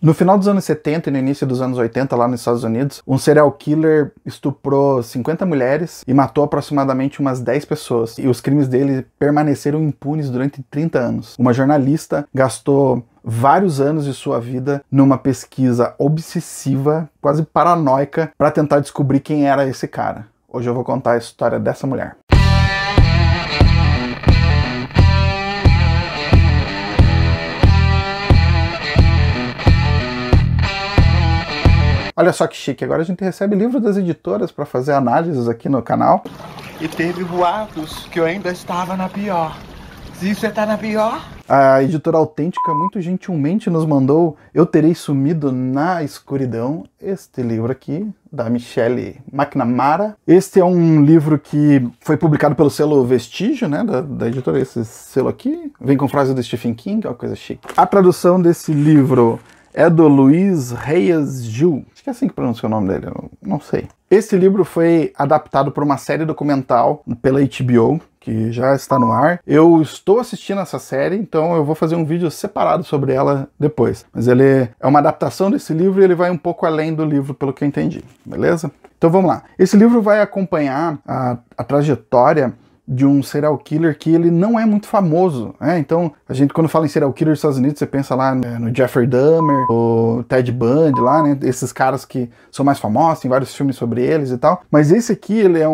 No final dos anos 70 e no início dos anos 80, lá nos Estados Unidos, um serial killer estuprou 50 mulheres e matou aproximadamente umas 10 pessoas. E os crimes dele permaneceram impunes durante 30 anos. Uma jornalista gastou vários anos de sua vida numa pesquisa obsessiva, quase paranoica, para tentar descobrir quem era esse cara. Hoje eu vou contar a história dessa mulher. Olha só que chique, agora a gente recebe livro das editoras para fazer análises aqui no canal. E teve boatos que eu ainda estava na pior. Se você tá na pior... A editora Autêntica muito gentilmente nos mandou Eu Terei Sumido na Escuridão, este livro aqui, da Michelle McNamara. Este é um livro que foi publicado pelo selo Vestígio, né, da editora, esse selo aqui. Vem com frase do Stephen King, é uma coisa chique. A tradução desse livro é do Luiz Reyes Gil. Acho que é assim que pronuncia o nome dele, eu não sei. Esse livro foi adaptado por uma série documental pela HBO, que já está no ar. Eu estou assistindo essa série, então eu vou fazer um vídeo separado sobre ela depois. Mas ele é uma adaptação desse livro e ele vai um pouco além do livro, pelo que eu entendi, beleza? Então vamos lá. Esse livro vai acompanhar a trajetória de um serial killer que ele não é muito famoso, né? Então, a gente quando fala em serial killer dos Estados Unidos, você pensa lá no Jeffrey Dahmer, o Ted Bundy lá, né? Esses caras que são mais famosos, tem vários filmes sobre eles e tal. Mas esse aqui, ele é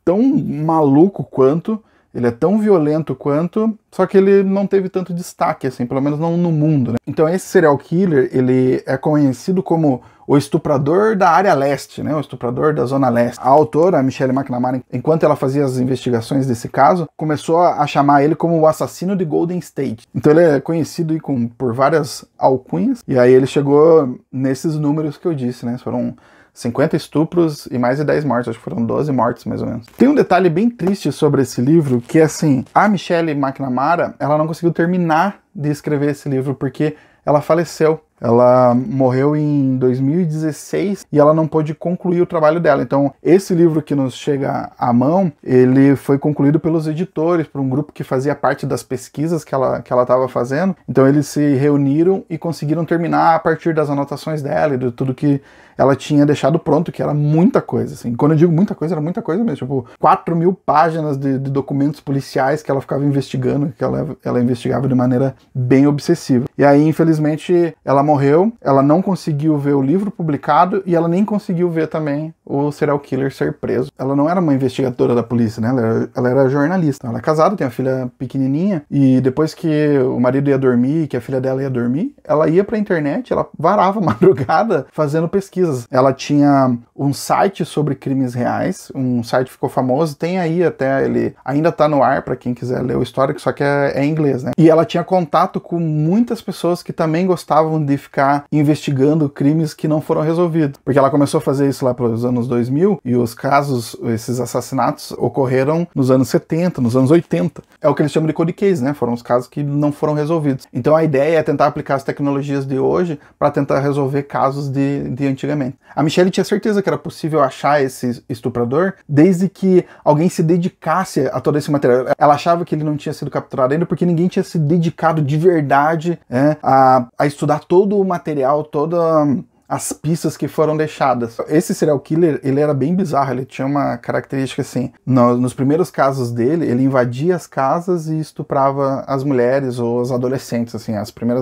tão maluco quanto, ele é tão violento quanto, só que ele não teve tanto destaque, assim, pelo menos não no mundo, né? Então esse serial killer, ele é conhecido como o estuprador da área leste, né? O estuprador da zona leste. A autora, a Michelle McNamara, enquanto ela fazia as investigações desse caso, começou a chamar ele como o assassino de Golden State. Então ele é conhecido aí por várias alcunhas, e aí ele chegou nesses números que eu disse, né? Foram 50 estupros e mais de 10 mortes, acho que foram 12 mortes mais ou menos. Tem um detalhe bem triste sobre esse livro, que é assim, a Michelle McNamara, ela não conseguiu terminar de escrever esse livro porque ela faleceu. Ela morreu em 2016 e ela não pôde concluir o trabalho dela. Então, esse livro que nos chega à mão, ele foi concluído pelos editores, por um grupo que fazia parte das pesquisas que ela estava fazendo. Então, eles se reuniram e conseguiram terminar a partir das anotações dela e de tudo que ela tinha deixado pronto, que era muita coisa, assim. Quando eu digo muita coisa, era muita coisa mesmo. Tipo, 4.000 páginas de documentos policiais que ela ficava investigando, que ela investigava de maneira bem obsessiva. E aí, infelizmente, ela morreu, ela não conseguiu ver o livro publicado e ela nem conseguiu ver também o serial killer ser preso. Ela não era uma investigadora da polícia, né? Ela era jornalista. Ela é casada, tem uma filha pequenininha e depois que o marido ia dormir, que a filha dela ia dormir, ela ia pra internet, ela varava a madrugada fazendo pesquisas. Ela tinha um site sobre crimes reais, um site que ficou famoso, tem aí até, ele ainda tá no ar pra quem quiser ler o histórico, só que é em inglês, né? E ela tinha contato com muitas pessoas que também gostavam de ficar investigando crimes que não foram resolvidos. Porque ela começou a fazer isso lá pelos anos 2000 e os casos, esses assassinatos ocorreram nos anos 70, nos anos 80. É o que eles chamam de cold case, né? Foram os casos que não foram resolvidos. Então a ideia é tentar aplicar as tecnologias de hoje para tentar resolver casos de antigamente. A Michelle tinha certeza que era possível achar esse estuprador desde que alguém se dedicasse a todo esse material. Ela achava que ele não tinha sido capturado ainda porque ninguém tinha se dedicado de verdade, né, a estudar todo o material, todas as pistas que foram deixadas. Esse serial killer, ele era bem bizarro, ele tinha uma característica assim, nos primeiros casos dele, ele invadia as casas e estuprava as mulheres ou os adolescentes, assim,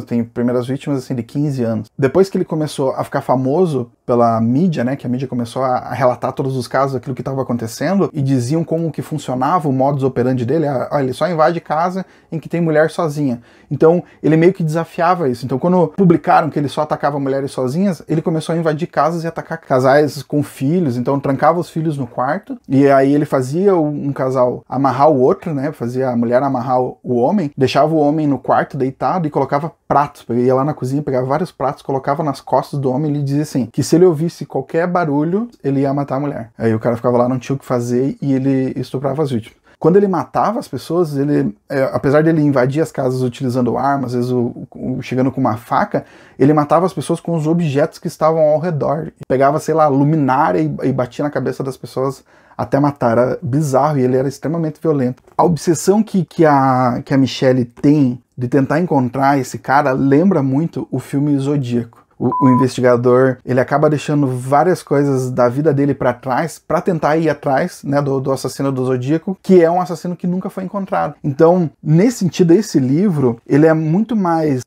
tem primeiras vítimas, assim, de 15 anos. Depois que ele começou a ficar famoso pela mídia, né, que a mídia começou a relatar todos os casos, aquilo que estava acontecendo, e diziam como que funcionava o modus operandi dele, ele só invade casa em que tem mulher sozinha. Então, ele meio que desafiava isso. Então, quando publicaram que ele só atacava mulheres sozinhas, ele começou a invadir casas e atacar casais com filhos, então trancava os filhos no quarto, e aí ele fazia um casal amarrar o outro, né, fazia a mulher amarrar o homem, deixava o homem no quarto deitado e colocava pratos, ia lá na cozinha, pegava vários pratos, colocava nas costas do homem e ele dizia assim, que se ele ouvisse qualquer barulho, ele ia matar a mulher. Aí o cara ficava lá, não tinha o que fazer e ele estuprava as vítimas. Quando ele matava as pessoas, apesar de ele invadir as casas utilizando armas, às vezes chegando com uma faca, ele matava as pessoas com os objetos que estavam ao redor. Pegava, sei lá, luminária e batia na cabeça das pessoas até matar. Era bizarro e ele era extremamente violento. A obsessão que a Michelle tem de tentar encontrar esse cara lembra muito o filme Zodíaco. o investigador, ele acaba deixando várias coisas da vida dele para trás, para tentar ir atrás, né, do assassino do Zodíaco, que é um assassino que nunca foi encontrado. Então, nesse sentido, esse livro, ele é muito mais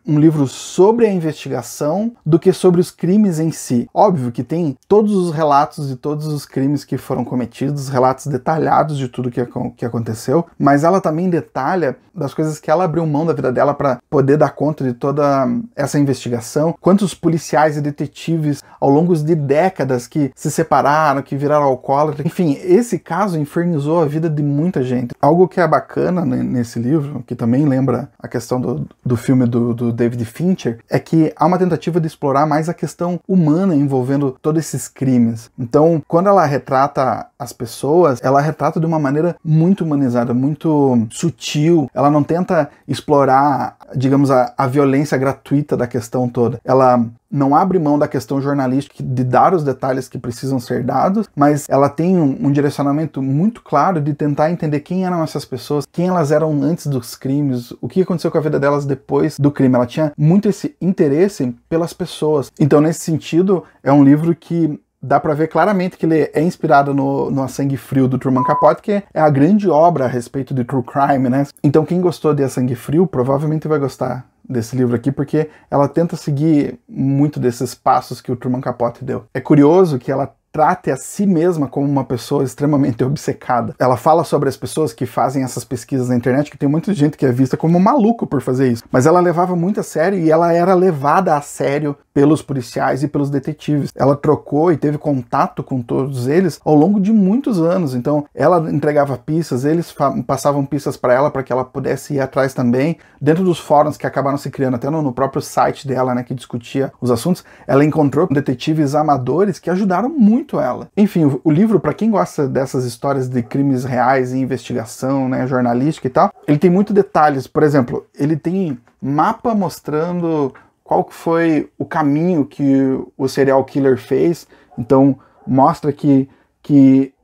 um livro sobre a investigação do que sobre os crimes em si. Óbvio que tem todos os relatos de todos os crimes que foram cometidos, relatos detalhados de tudo que aconteceu, mas ela também detalha das coisas que ela abriu mão da vida dela para poder dar conta de toda essa investigação, quantos policiais e detetives ao longo de décadas que se separaram, que viraram alcoólatras. Enfim, esse caso infernizou a vida de muita gente. Algo que é bacana nesse livro, que também lembra a questão do filme do David Fincher, é que há uma tentativa de explorar mais a questão humana envolvendo todos esses crimes. Então, quando ela retrata as pessoas, ela retrata de uma maneira muito humanizada, muito sutil. Ela não tenta explorar, digamos, a violência gratuita da questão toda. Ela não abre mão da questão jornalística de dar os detalhes que precisam ser dados, mas ela tem um direcionamento muito claro de tentar entender quem eram essas pessoas, quem elas eram antes dos crimes, o que aconteceu com a vida delas depois do crime. Ela tinha muito esse interesse pelas pessoas. Então, nesse sentido, é um livro que dá pra ver claramente que ele é inspirado no A Sangue Frio do Truman Capote, que é a grande obra a respeito de true crime, né? Então quem gostou de A Sangue Frio provavelmente vai gostar desse livro aqui, porque ela tenta seguir muito desses passos que o Truman Capote deu. É curioso que ela trate a si mesma como uma pessoa extremamente obcecada. Ela fala sobre as pessoas que fazem essas pesquisas na internet, que tem muita gente que é vista como maluco por fazer isso. Mas ela levava muito a sério e ela era levada a sério pelos policiais e pelos detetives. Ela trocou e teve contato com todos eles ao longo de muitos anos. Então, ela entregava pistas, eles passavam pistas para ela para que ela pudesse ir atrás também. Dentro dos fóruns que acabaram se criando, até no próprio site dela, né, que discutia os assuntos, ela encontrou detetives amadores que ajudaram muito ela. Enfim, o livro, para quem gosta dessas histórias de crimes reais e investigação, né, jornalística e tal, ele tem muitos detalhes. Por exemplo, ele tem mapa mostrando qual que foi o caminho que o serial killer fez. Então, mostra que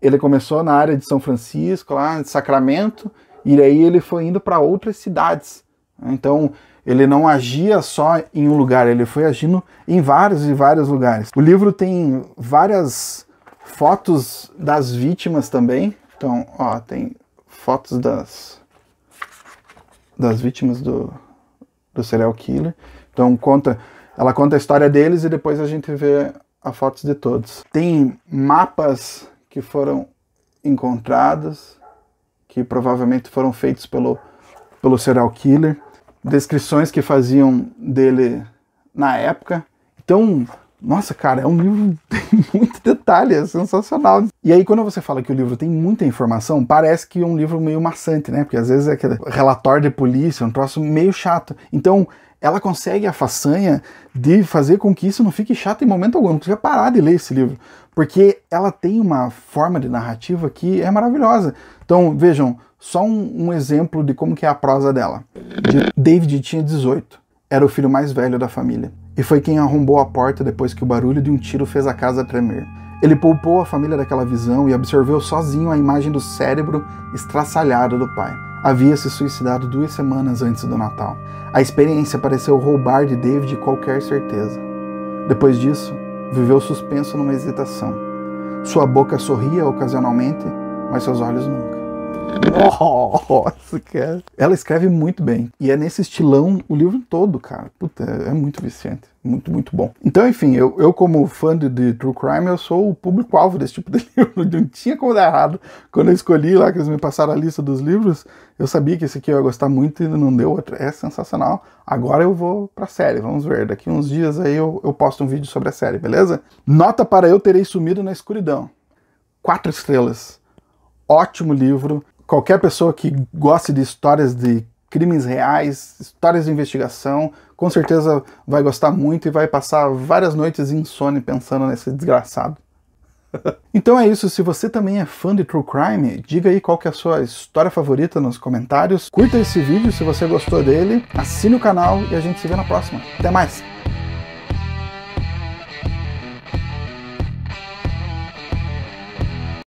ele começou na área de São Francisco, lá de Sacramento, e aí ele foi indo para outras cidades. Então, ele não agia só em um lugar, ele foi agindo em vários e vários lugares. O livro tem várias fotos das vítimas também. Então, ó, tem fotos das vítimas do serial killer. Então, ela conta a história deles e depois a gente vê as fotos de todos. Tem mapas que foram encontrados, que provavelmente foram feitos pelo serial killer. Descrições que faziam dele na época. Então, nossa, cara, é um livro que tem muito detalhe, é sensacional. E aí, quando você fala que o livro tem muita informação, parece que é um livro meio maçante, né? Porque às vezes é aquele relatório de polícia, um troço meio chato. Então, ela consegue a façanha de fazer com que isso não fique chato em momento algum. Não precisa parar de ler esse livro, porque ela tem uma forma de narrativa que é maravilhosa. Então, vejam, só um exemplo de como que é a prosa dela. David tinha 18, era o filho mais velho da família, e foi quem arrombou a porta depois que o barulho de um tiro fez a casa tremer. Ele poupou a família daquela visão e absorveu sozinho a imagem do cérebro estraçalhado do pai. Havia se suicidado 2 semanas antes do Natal. A experiência pareceu roubar de David qualquer certeza. Depois disso, viveu suspenso numa hesitação. Sua boca sorria ocasionalmente, mas seus olhos nunca. Nossa, cara. Ela escreve muito bem. E é nesse estilão o livro todo, cara. Puta, é muito viciante. Muito, muito bom. Então, enfim, eu como fã de True Crime, eu sou o público-alvo desse tipo de livro. Não tinha como dar errado. Quando eu escolhi lá, que eles me passaram a lista dos livros, eu sabia que esse aqui eu ia gostar muito e não deu outro. É sensacional. Agora eu vou pra série. Vamos ver. Daqui uns dias aí eu posto um vídeo sobre a série, beleza? Nota para Eu Terei Sumido na Escuridão. 4 estrelas. Ótimo livro. Qualquer pessoa que goste de histórias de crimes reais, histórias de investigação, com certeza vai gostar muito e vai passar várias noites insone pensando nesse desgraçado. Então é isso, se você também é fã de True Crime, diga aí qual que é a sua história favorita nos comentários. Curta esse vídeo se você gostou dele, assine o canal e a gente se vê na próxima. Até mais!